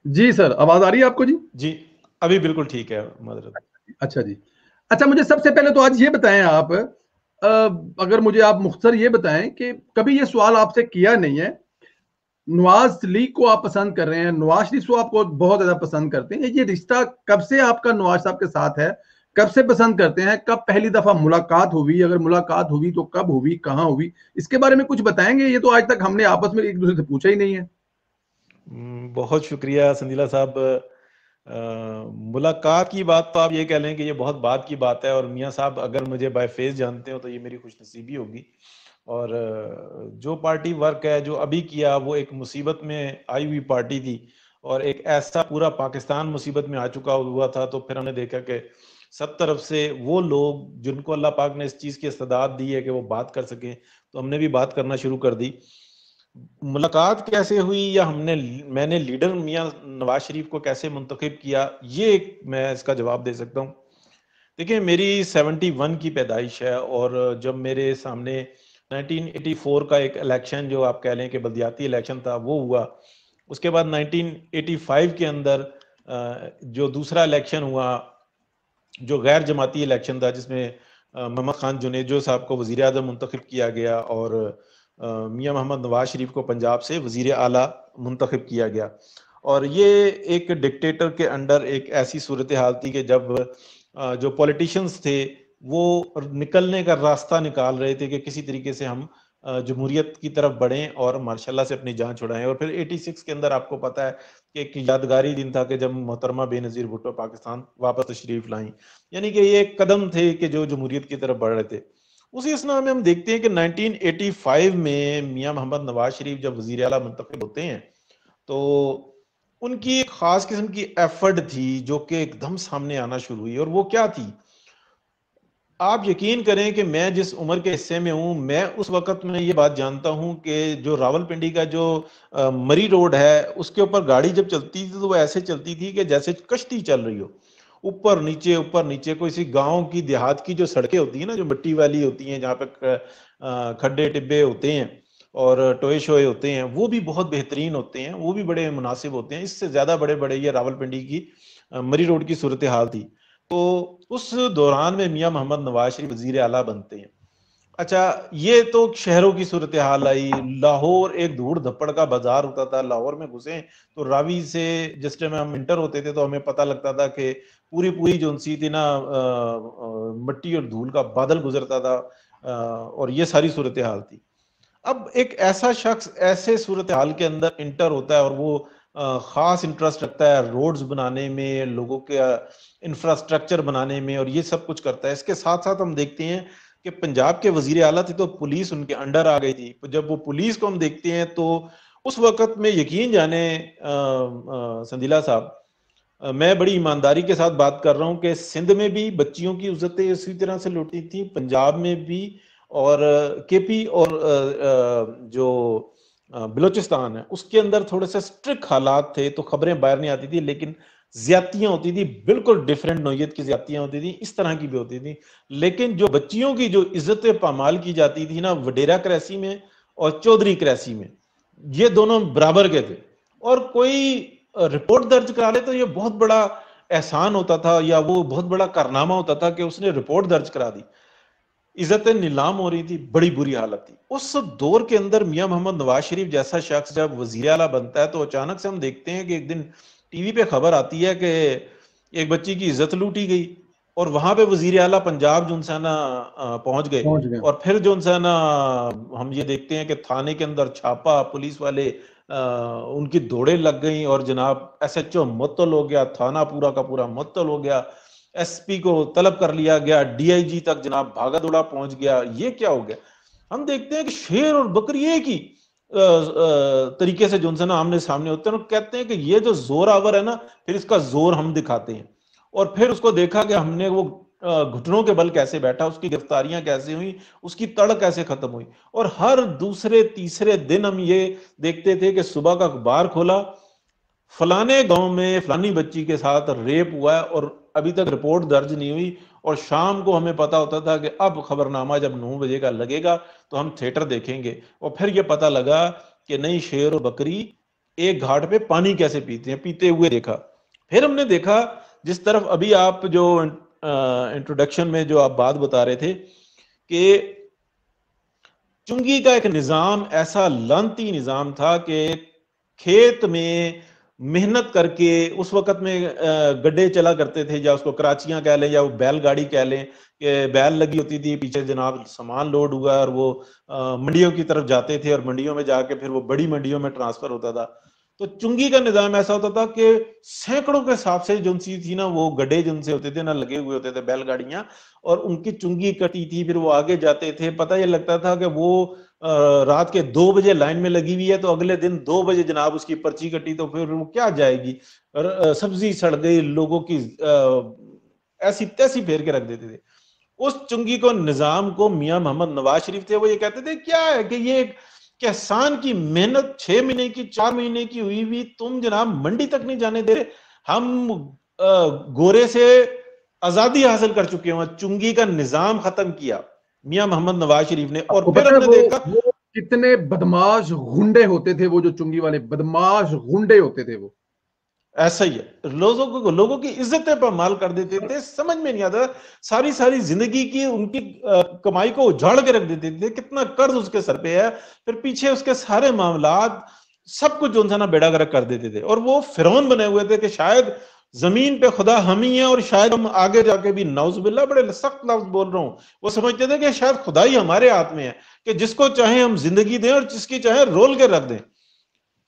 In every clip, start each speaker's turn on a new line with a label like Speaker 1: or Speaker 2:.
Speaker 1: جی سر، آواز آ رہی ہے آپ کو؟ جی
Speaker 2: جی ابھی بالکل ٹھیک ہے مدر.
Speaker 1: اچھا جی. اچھا مجھے سب سے پہلے تو آج یہ بتائیں آپ، اگر مجھے آپ مختصر یہ بتائیں کہ کبھی یہ سوال آپ سے کیا نہیں ہے، نواز لیگ کو آپ پسند کر رہے ہیں، نواز شریف کو آپ کو بہت زیادہ پسند کرتے ہیں، یہ رشتہ کب سے آپ کا نواز صاحب کے ساتھ ہے؟ کب سے پسند کرتے ہیں؟ کب پہلی دفعہ ملاقات ہوئی؟ اگر ملاقات ہوئی تو کب ہوئی، کہاں ہوئی؟ اس کے بارے میں کچھ بتائیں گے؟ یہ تو آج تک ہم نے آپس میں ایک دوسرے سے پوچھا ہی نہیں ہے.
Speaker 2: بہت شکریہ سندیلا صاحب. ملاقات کی بات تو آپ یہ کہہ لیں کہ یہ بہت بعد کی بات ہے، اور میاں صاحب اگر مجھے بائی فیس جانتے ہو تو یہ میری خوش نصیبی ہوگی. اور جو پارٹی ورک ہے جو ابھی کیا وہ ایک مصیبت میں آئی ہوئی پارٹی تھی، اور ایک ایسا پورا پاکستان مصیبت میں آ چکا ہوا تھا، تو پھر ہم نے دیکھا کہ سب طرف سے وہ لوگ جن کو اللہ پاک نے اس چیز کی استعداد دی ہے کہ وہ بات کر سکیں، تو ہم نے بھی بات کرنا شروع کر دی. ملاقات کیسے ہوئی یا میں نے لیڈر میاں نواز شریف کو کیسے منتخب کیا، یہ میں اس کا جواب دے سکتا ہوں. دیکھیں میری 71 کی پیدائش ہے، اور جب میرے سامنے 1984 کا ایک الیکشن جو آپ کہہ لیں کہ بلدیاتی الیکشن تھا وہ ہوا، اس کے بعد 1985 کے اندر جو دوسرا الیکشن ہوا جو غیر جماعتی الیکشن تھا، جس میں محمد خان جنیجو صاحب کو وزیر اعظم منتخب کیا گیا، اور میاں محمد نواز شریف کو پنجاب سے وزیر اعلیٰ منتخب کیا گیا. اور یہ ایک ڈکٹیٹر کے انڈر ایک ایسی صورتحال تھی کہ جب جو پولیٹیشنز تھے وہ نکلنے کا راستہ نکال رہے تھے کہ کسی طریقے سے ہم جمہوریت کی طرف بڑھیں اور ماشاءاللہ سے اپنی جان چھڑائیں. اور پھر 86 کے اندر آپ کو پتا ہے کہ ایک یادگاری دن تھا کہ جب محترمہ بے نظیر بھٹو پاکستان واپس تشریف لائیں، یعنی کہ یہ ایک قدم تھے کہ جو جمہوریت کی طرف بڑھ رہے تھے. اسی اسنا میں ہم دیکھتے ہیں کہ 1985 میں میاں محمد نواز شریف جب وزیر اعلیٰ منتخب ہوتے ہیں تو ان کی ایک خاص قسم کی ایفرٹ تھی جو کہ ایک دم سامنے آنا شروع ہوئی. اور وہ کیا تھی؟ آپ یقین کریں کہ میں جس عمر کے حصے میں ہوں، میں اس وقت میں یہ بات جانتا ہوں کہ جو راول پنڈی کا جو مری روڈ ہے اس کے اوپر گاڑی جب چلتی تھی تو وہ ایسے چلتی تھی کہ جیسے کشتی چل رہی ہو، اوپر نیچے. کوئی سی گاؤں کی دیہات کی جو سڑکیں ہوتی ہیں نا، جو مٹی والی ہوتی ہیں، جہاں پہ کھڈے ٹبے ہوتے ہیں اور ٹوئے شوئے ہوتے ہیں، وہ بھی بہت بہترین ہوتے ہیں، وہ بھی بڑے مناسب ہوتے ہیں. اس سے زیادہ بڑے یہ راول پنڈی کی مری روڈ کی صورتحال تھی. تو اس دوران میں میاں محمد نواز شریف وزیر اعلیٰ بنتے ہیں. اچھا یہ تو شہروں کی صورتحال آئی. لاہور ایک دھوڑ دھپڑ کا بازار ہوتا تھا، لاہور میں گھسیں تو راوی سے جس ٹائم ہم انٹر ہوتے تھے تو ہمیں پتہ لگتا تھا کہ پوری جو سی تھی نا مٹی اور دھول کا بادل گزرتا تھا، اور یہ ساری صورتحال تھی. اب ایک ایسا شخص ایسے صورتحال کے اندر انٹر ہوتا ہے اور وہ خاص انٹرسٹ رکھتا ہے روڈز بنانے میں، لوگوں کے انفراسٹرکچر بنانے میں، اور یہ سب کچھ کرتا ہے. اس کے ساتھ ساتھ ہم دیکھتے ہیں کہ پنجاب کے وزیر اعلیٰ تھے تو پولیس ان کے انڈر آ گئی تھی. جب وہ پولیس کو ہم دیکھتے ہیں تو اس وقت میں یقین جانے سندیلا صاحب، میں بڑی ایمانداری کے ساتھ بات کر رہا ہوں کہ سندھ میں بھی بچیوں کی عزتیں اسی طرح سے لوٹی تھی، پنجاب میں بھی، اور کے پی اور جو بلوچستان ہے اس کے اندر تھوڑے سے سٹرک حالات تھے تو خبریں باہر نہیں آتی تھی، لیکن زیادتیاں ہوتی تھی، بالکل ڈیفرنٹ نوعیت کی زیادتیاں ہوتی تھی، اس طرح کی بھی ہوتی تھی. لیکن جو بچیوں کی جو عزت پامال کی جاتی تھی نا، وڈیرا کریسی میں اور چودھری کریسی میں، یہ دونوں برابر کے تھے. اور کوئی رپورٹ درج کرا لے تو یہ بہت بڑا احسان ہوتا تھا یا وہ بہت بڑا کارنامہ ہوتا تھا کہ اس نے رپورٹ درج کرا دی. عزتیں نیلام ہو رہی تھی، بڑی بری حالت تھی. اس دور کے اندر میاں محمد نواز شریف جیسا شخص جب وزیر اعلیٰ بنتا ہے تو اچانک سے ہم دیکھتے ہیں کہ ایک دن ٹی وی پہ خبر آتی ہے کہ ایک بچی کی عزت لوٹی گئی، اور وہاں پہ وزیر اعلیٰ پنجاب جو انسان پہنچ گئے. اور پھر جو انسان ہم یہ دیکھتے ہیں کہ تھانے کے اندر چھاپا، پولیس والے ان کی دوڑیں لگ گئیں، اور جناب ایس ایچ او معطل ہو گیا، تھانہ پورا کا پورا معطل ہو گیا، ایس پی کو طلب کر لیا گیا، ڈی آئی جی تک جناب بھاگا دوڑا پہنچ گیا. یہ کیا ہو گیا؟ ہم دیکھتے ہیں کہ شیر اور بکری ایک ہی طریقے سے جو انسان آمنے سامنے ہوتے ہیں، اور کہتے ہیں کہ یہ جو زور آور ہے نا، پھر اس کا زور ہم دکھاتے ہیں. اور پھر اس کو دیکھا کہ ہم نے وہ گھٹنوں کے بل کیسے بیٹھا، اس کی گرفتاریاں کیسے ہوئیں، اس کی تڑ کیسے ختم ہوئی. اور ہر دوسرے تیسرے دن ہم یہ دیکھتے تھے کہ صبح کا اخبار کھولا، فلانے گاؤں میں فلانی بچی کے ساتھ ریپ ہوا ہے اور ابھی تک رپورٹ درج نہیں ہوئی. اور شام کو ہمیں پتا ہوتا تھا کہ اب خبرنامہ جب 9 بجے کا لگے گا تو ہم تھیٹر دیکھیں گے. اور پھر یہ پتا لگا کہ نہیں، شیر و بکری ایک گھاٹ پہ پانی کیسے پیتے ہیں، پیتے ہوئے دیکھا۔ پھر ہم نے دیکھا جس طرف ابھی آپ جو انٹروڈکشن میں جو آپ بات بتا رہے تھے کہ چنگی کا ایک نظام ایسا لانتی نظام تھا کہ کھیت میں محنت کر کے اس وقت میں گڈے چلا کرتے تھے، یا اس کو کراچیاں کہہ لیں یا وہ بیل گاڑی کہہ لیں، کہ بیل لگی ہوتی تھی پیچھے جناب سامان لوڈ ہوا اور وہ منڈیوں کی طرف جاتے تھے، اور منڈیوں میں جا کے پھر وہ بڑی منڈیوں میں ٹرانسفر ہوتا تھا۔ تو چنگی کا نظام ایسا ہوتا تھا کہ سینکڑوں کے حساب سے جن سی تھی نا وہ گڈے جن سے ہوتے تھے نا لگے ہوئے ہوتے تھے بیل گاڑیاں، اور ان کی چنگی کٹی تھی، پھر وہ آگے جاتے تھے۔ پتہ یہ لگتا تھا کہ وہ رات کے 2 بجے لائن میں لگی ہوئی ہے تو اگلے دن 2 بجے جناب اس کی پرچی کٹی تو پھر وہ کیا جائے گی، سبزی سڑ گئی، لوگوں کی ایسی تیسی پھیر کے رکھ دیتے تھے۔ اس چنگی کو نظام کو میاں محمد نواز شریف تھے، وہ یہ کہتے تھے کیا ہے کہ یہ کسان کی محنت 6 مہینے کی 4 مہینے کی ہوئی ہوئی تم جناب منڈی تک نہیں جانے دے رہے، ہم گورے سے آزادی حاصل کر چکے ہیں۔ چنگی کا نظام ختم کیا میاں محمد نواز شریف نے۔ اور پھر ہم نے دیکھا
Speaker 1: وہ کتنے بدماش غنڈے ہوتے تھے، وہ جو چنگی والے بدماش غنڈے ہوتے تھے، وہ
Speaker 2: ایسا ہی ہے، لوگوں کی عزتیں پامال کر دیتے تھے، سمجھ میں نہیں آتا، ساری زندگی کی ان کی کمائی کو اجاڑ کے رکھ دیتے تھے، کتنا قرض اس کے سر پہ ہے، پھر پیچھے اس کے سارے معاملات سب کچھ جو نا بیڑا گرک کر دیتے تھے، اور وہ فرعون بنے ہوئے تھے کہ شاید زمین پہ خدا ہم ہی ہیں، اور شاید ہم آگے جا کے بھی نعوذ باللہ، بڑے سخت لفظ بول رہا ہوں، وہ سمجھتے تھے کہ شاید خدا ہی ہمارے ہاتھ میں ہے کہ جس کو چاہیں ہم زندگی دیں اور جس کی چاہیں رول کے رکھ دیں۔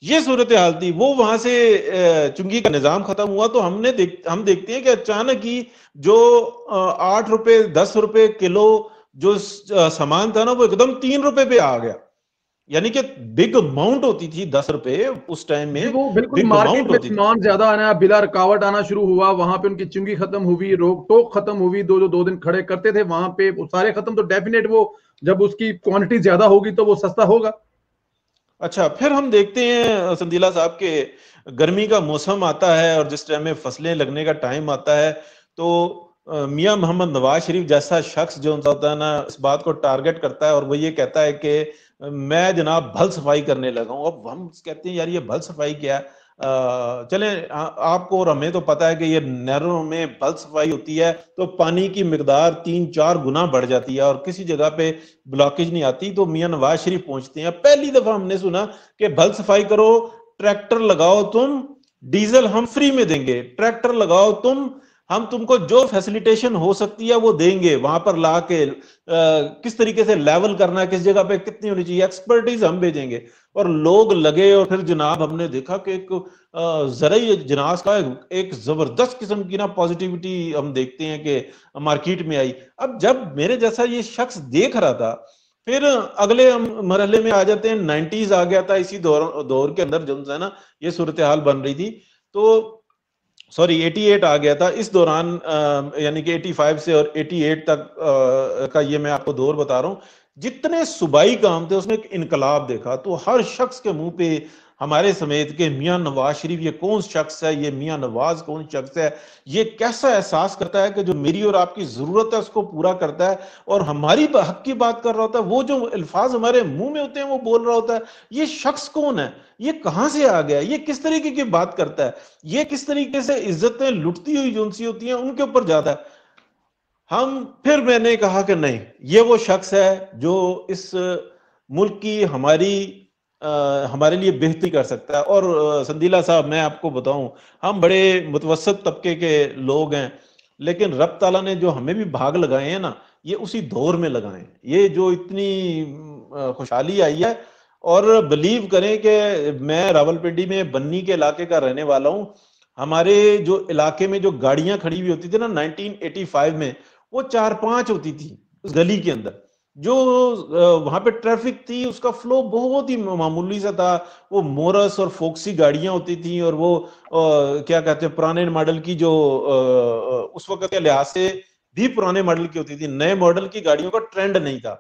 Speaker 2: یہ صورتحال تھی۔ وہ وہاں سے چنگی کا نظام ختم ہوا تو ہم دیکھتے ہیں کہ اچانک ہی جو 8 روپے 10 روپے کلو جو سامان تھا نا وہ ایک دم 3 روپے پہ آ گیا، یعنی کہ بگ اماؤنٹ ہوتی تھی 10 روپے اس ٹائم میں،
Speaker 1: وہ بالکل
Speaker 2: بگ
Speaker 1: مارکیٹ
Speaker 2: اماؤنٹ
Speaker 1: میں
Speaker 2: ہوتی تھی۔
Speaker 1: سامان زیادہ آنا بلا رکاوٹ آنا شروع ہوا، وہاں پہ ان کی چنگی ختم ہوئی، روک ٹوک ختم ہوئی، جو 2 دن کھڑے کرتے تھے وہاں پہ وہ سارے ختم، تو ڈیفینیٹ وہ جب اس کی کوانٹٹی زیادہ ہوگی تو وہ سستا ہوگا۔
Speaker 2: اچھا، پھر ہم دیکھتے ہیں سندیلا صاحب کے گرمی کا موسم آتا ہے اور جس ٹائم میں فصلیں لگنے کا ٹائم آتا ہے تو میاں محمد نواز شریف جیسا شخص جو ہوتا ہے نا اس بات کو ٹارگٹ کرتا ہے اور وہ یہ کہتا ہے کہ میں جناب بھل صفائی کرنے لگا ہوں۔ اب ہم کہتے ہیں یار یہ بھل صفائی کیا ہے؟ چلیں آپ کو اور ہمیں تو پتا ہے کہ یہ نہروں میں بھل صفائی ہوتی ہے تو پانی کی مقدار 3-4 گنا بڑھ جاتی ہے اور کسی جگہ پہ بلاکیج نہیں آتی، تو میاں نواز شریف پہنچتے ہیں۔ پہلی دفعہ ہم نے سنا کہ بھل صفائی کرو، ٹریکٹر لگاؤ، تم ڈیزل ہم فری میں دیں گے، ٹریکٹر لگاؤ ہم تم کو جو فیسیلیٹیشن ہو سکتی ہے وہ دیں گے، وہاں پر لا کے کس طریقے سے لیول کرنا ہے، کس جگہ پہ کتنی ہونی چاہیے، ایکسپرٹیز ہم بھیجیں گے۔ اور لوگ لگے اور پھر جناب ہم نے دیکھا کہ ایک زرعی اجناس کا ایک زبردست قسم کی نا پازیٹیوٹی ہم دیکھتے ہیں کہ مارکیٹ میں آئی۔ اب جب میرے جیسا یہ شخص دیکھ رہا تھا، پھر اگلے مرحلے میں آ جاتے ہیں، 90s آ گیا تھا، اسی دور کے اندر جو ہے نا یہ صورتحال بن رہی تھی، تو 88 آ گیا تھا اس دوران، یعنی کہ 85 سے اور 88 تک کا یہ میں آپ کو دور بتا رہا ہوں۔ جتنے صوبائی کام تھے اس میں ایک انقلاب دیکھا، تو ہر شخص کے منہ پہ ہمارے سمیت کہ میاں نواز شریف یہ کون شخص ہے، یہ میاں نواز کون شخص ہے، یہ کیسا احساس کرتا ہے کہ جو میری اور آپ کی ضرورت ہے اس کو پورا کرتا ہے اور ہماری حق کی بات کر رہا ہوتا ہے، وہ جو الفاظ ہمارے منہ میں ہوتے ہیں وہ بول رہا ہوتا ہے۔ یہ شخص کون ہے، یہ کہاں سے آ گیا، یہ کس طریقے کی بات کرتا ہے، یہ کس طریقے سے عزتیں لٹتی ہوئی جونسی ہوتی ہیں ان کے اوپر جاتا ہے۔ پھر میں نے کہا کہ نہیں، یہ وہ شخص ہے جو اس ملک کی ہمارے لیے بہتری کر سکتا ہے۔ اور سندیلا صاحب میں آپ کو بتاؤں، ہم بڑے متوسط طبقے کے لوگ ہیں، لیکن رب تعالیٰ نے جو ہمیں بھی بھاگ لگائے ہیں نا یہ اسی دور میں لگائے ہیں، یہ جو اتنی خوشحالی آئی ہے۔ اور بلیو کریں کہ میں راولپنڈی میں بنی کے علاقے کا رہنے والا ہوں، ہمارے جو علاقے میں جو گاڑیاں کھڑی ہوئی ہوتی تھی نا 1985 میں، وہ 4-5 ہوتی تھی اس گلی کے اندر، جو وہاں پہ ٹریفک تھی اس کا فلو بہت ہی معمولی سا تھا، وہ مورس اور فوکسی گاڑیاں ہوتی تھیں، اور وہ کیا کہتے ہیں پرانے ماڈل کی جو اس وقت کے لحاظ سے بھی پرانے ماڈل کی ہوتی تھی، نئے ماڈل کی گاڑیوں کا ٹرینڈ نہیں تھا،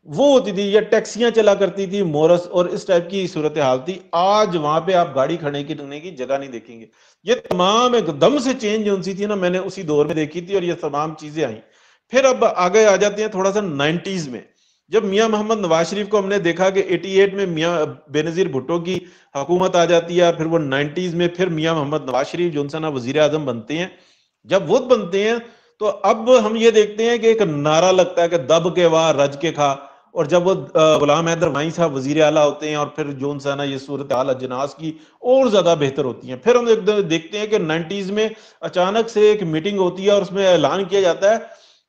Speaker 2: وہ ہوتی تھی، یا ٹیکسیاں چلا کرتی تھی مورس، اور اس ٹائپ کی صورتحال تھی۔ آج وہاں پہ آپ گاڑی کھڑے کی جگہ نہیں دیکھیں گے، یہ تمام ایک دم سے چینج ہونسی تھی نا، میں نے اسی دور میں دیکھی تھی اور یہ تمام چیزیں آئیں۔ پھر اب آگے آ جاتے ہیں تھوڑا سا 90s میں۔ جب میاں محمد نواز شریف کو ہم نے دیکھا کہ 88 میں میاں بے نظیر بھٹو کی حکومت آ جاتی ہے اور پھر وہ 90s میں پھر میاں محمد نواز شریف جو ان وزیر اعظم بنتے ہیں، جب وہ بنتے ہیں تو اب ہم یہ دیکھتے ہیں کہ ایک نعرہ لگتا ہے کہ دب کے واہ رج کے کھا، اور جب وہ غلام حیدر وہیں صاحب وزیر اعلیٰ ہوتے ہیں اور پھر جو یہ صورتحال اجناس کی اور زیادہ بہتر ہوتی ہیں، پھر ہم دیکھتے ہیں کہ 90s میں اچانک سے ایک میٹنگ ہوتی ہے اور اس میں اعلان کیا جاتا ہے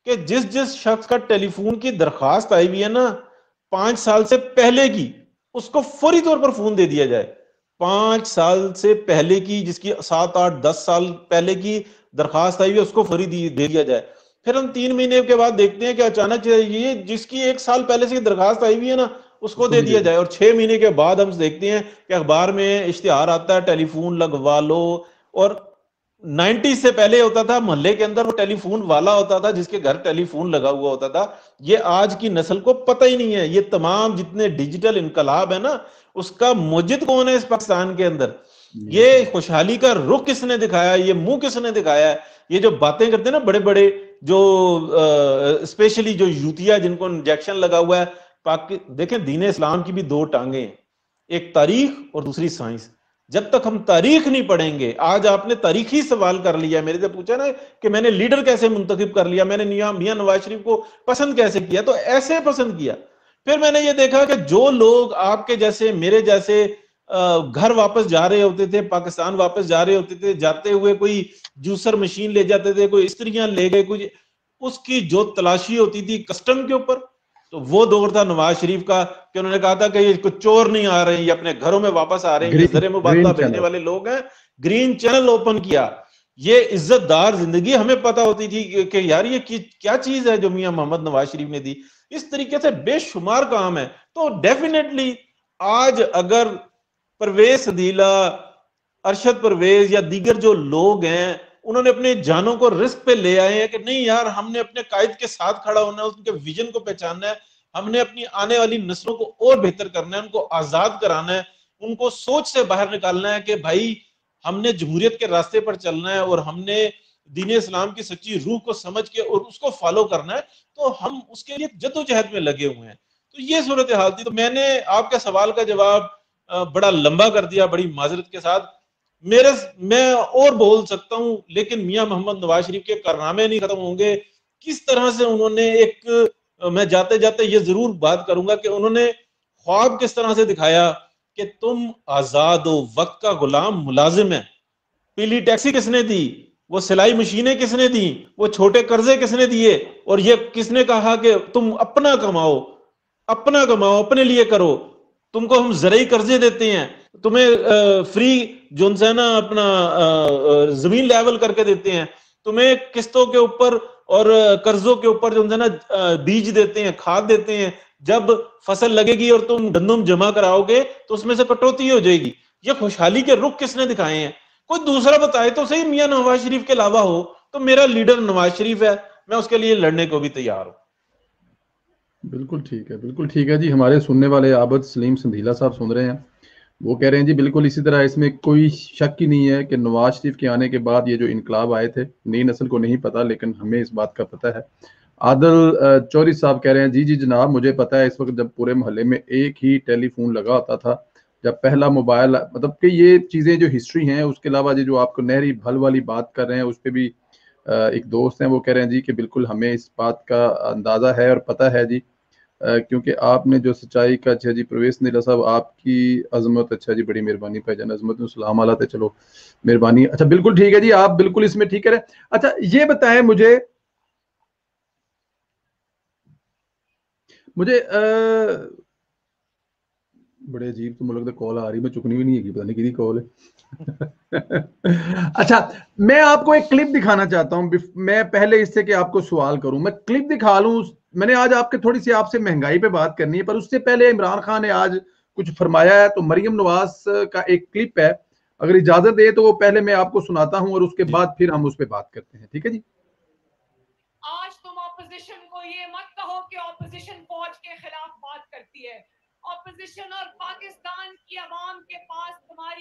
Speaker 2: کہ جس شخص کا ٹیلی فون کی درخواست آئی ہوئی ہے نا 5 سال سے پہلے کی، اس کو فوری طور پر فون دے دیا جائے۔ 5 سال سے پہلے کی، جس کی 7 8 10 سال پہلے کی درخواست آئی ہوئی ہے، اس کو فوری دے دیا جائے۔ پھر ہم 3 مہینے کے بعد دیکھتے ہیں کہ اچانک یہ جس کی 1 سال پہلے سے درخواست آئی ہوئی ہے نا اس کو دے دیا جائے، اور 6 مہینے کے بعد ہم دیکھتے ہیں کہ اخبار میں اشتہار آتا ہے ٹیلی فون لگوا لو۔ اور 90 سے پہلے ہوتا تھا محلے کے اندر وہ ٹیلی فون والا ہوتا تھا جس کے گھر ٹیلی فون لگا ہوا ہوتا تھا۔ یہ آج کی نسل کو پتہ ہی نہیں ہے۔ یہ تمام جتنے ڈیجیٹل انقلاب ہے نا اس کا موجد کون ہے اس پاکستان کے اندر؟ یہ خوشحالی کا رخ کس نے دکھایا؟ یہ منہ کس نے دکھایا ہے؟ یہ جو باتیں کرتے ہیں نا بڑے بڑے، جو اسپیشلی جو یوتیا جن کو انجیکشن لگا ہوا ہے، دیکھیں دین اسلام کی بھی 2 ٹانگیں ہیں، ایک تاریخ اور دوسری سائنس۔ جب تک ہم تاریخ نہیں پڑھیں گے، آج آپ نے تاریخی سوال کر لیا، میرے سے پوچھا نا کہ میں نے لیڈر کیسے منتخب کر لیا، میں نے میاں نواز شریف کو پسند کیسے کیا، تو ایسے پسند کیا۔ پھر میں نے یہ دیکھا کہ جو لوگ آپ کے جیسے میرے جیسے گھر واپس جا رہے ہوتے تھے، پاکستان واپس جا رہے ہوتے تھے، جاتے ہوئے کوئی جوسر مشین لے جاتے تھے، کوئی استریاں لے گئے، کچھ اس کی جو تلاشی ہوتی تھی کسٹم کے اوپر، تو وہ دور تھا نواز شریف کا کہ انہوں نے کہا تھا کہ یہ کچھ چور نہیں آ رہے ہیں، یہ اپنے گھروں میں واپس آ رہے ہیں، یہ زر مبادلہ بھیجنے والے لوگ ہیں۔ گرین چینل اوپن کیا، یہ عزت دار زندگی ہمیں پتہ ہوتی تھی کہ یار یہ کیا چیز ہے جو میاں محمد نواز شریف نے دی۔ اس طریقے سے بے شمار کام ہے۔ تو ڈیفینیٹلی آج اگر پرویز سدیلہ، ارشد پرویز یا دیگر جو لوگ ہیں انہوں نے اپنے جانوں کو رسک پہ لے آئے ہیں کہ نہیں یار ہم نے اپنے قائد کے ساتھ کھڑا ہونا ہے، ان کے ویژن کو پہچاننا ہے، ہم نے اپنی آنے والی نسلوں کو اور بہتر کرنا ہے، ان کو آزاد کرانا ہے، ان کو سوچ سے باہر نکالنا ہے کہ بھائی ہم نے جمہوریت کے راستے پر چلنا ہے اور ہم نے دین اسلام کی سچی روح کو سمجھ کے اور اس کو فالو کرنا ہے، تو ہم اس کے لیے جدوجہد میں لگے ہوئے ہیں۔ تو یہ صورتحال تھی۔ تو میں نے آپ کے سوال کا جواب بڑا لمبا کر دیا، بڑی معذرت کے ساتھ۔ میں اور بول سکتا ہوں لیکن میاں محمد نواز شریف کے کارنامے نہیں ختم ہوں گے۔ کس طرح سے انہوں نے میں جاتے جاتے یہ ضرور بات کروں گا کہ انہوں نے خواب کس طرح سے دکھایا کہ تم آزاد ہو، وقت کا غلام ملازم ہے۔ پیلی ٹیکسی کس نے دی؟ وہ سلائی مشینیں کس نے دی؟ وہ چھوٹے قرضے کس نے دیے؟ اور یہ کس نے کہا کہ تم اپنا کماؤ، اپنے لیے کرو، تم کو ہم زرعی قرضے دیتے ہیں، تمہیں فری جو ہے نا اپنا زمین لیول کر کے دیتے ہیں، تمہیں قسطوں کے اوپر اور قرضوں کے اوپر جو ہے نا بیج دیتے ہیں، کھاد دیتے ہیں، جب فصل لگے گی اور تم گندم جمع کراؤ گے تو اس میں سے کٹوتی ہو جائے گی۔ یہ خوشحالی کے رخ کس نے دکھائے ہیں؟ کوئی دوسرا بتائے تو صحیح، میاں نواز شریف کے علاوہ ہو تو میرا لیڈر نواز شریف ہے، میں اس کے لیے لڑنے کو بھی تیار ہوں۔
Speaker 1: بالکل ٹھیک ہے، بالکل ٹھیک ہے جی۔ ہمارے سننے والے عابد سلیم سندھیلا صاحب سن رہے ہیں، وہ کہہ رہے ہیں جی بالکل اسی طرح، اس میں کوئی شک ہی نہیں ہے کہ نواز شریف کے آنے کے بعد یہ جو انقلاب آئے تھے، نئی نسل کو نہیں پتا لیکن ہمیں اس بات کا پتہ ہے۔ عادل چوری صاحب کہہ رہے ہیں جی جناب مجھے پتا ہے، اس وقت جب پورے محلے میں ایک ہی ٹیلی فون لگا ہوتا تھا، جب پہلا موبائل، مطلب کہ یہ چیزیں جو ہسٹری ہیں۔ اس کے علاوہ جو آپ کو نہری بھل والی بات کر رہے ہیں اس پہ بھی ایک دوست ہیں وہ کہہ رہے ہیں جی کہ بالکل ہمیں اس بات کا اندازہ ہے اور پتہ ہے جی، کیونکہ آپ نے جو سچائی کا، اچھا جی پرویز سدیلہ صاحب آپ کی عظمت، اچھا جی بڑی مہربانی بھائی جان، عظمت السلام علیہ، چلو مہربانی، اچھا بالکل ٹھیک ہے جی، آپ بالکل اس میں ٹھیک کریں۔ اچھا یہ بتائیں مجھے بڑے عجیب تو ملک کال آ رہی، میں چکنی بھی نہیں ہے، پتہ نہیں کدی کال ہے۔ اچھا میں آپ کو ایک کلپ دکھانا چاہتا ہوں، میں پہلے اس سے کہ آپ کو سوال کروں، میں کلپ دکھا لوں۔ میں نے آج آپ کے تھوڑی سی آپ سے مہنگائی پہ بات کرنی ہے، پر اس سے پہلے عمران خان نے آج کچھ فرمایا ہے، تو مریم نواز کا ایک کلپ ہے، اگر اجازت دے تو وہ پہلے میں آپ کو سناتا ہوں اور اس کے بعد پھر ہم اس پہ بات کرتے ہیں، ٹھیک ہے جی؟
Speaker 3: آج تم اپوزیشن کو یہ مت کہو کہ اپوزیشن فوج کے خلاف بات کرتی ہے، اپوزیشن اور پاکستان کی عوام کے پاس تمہاری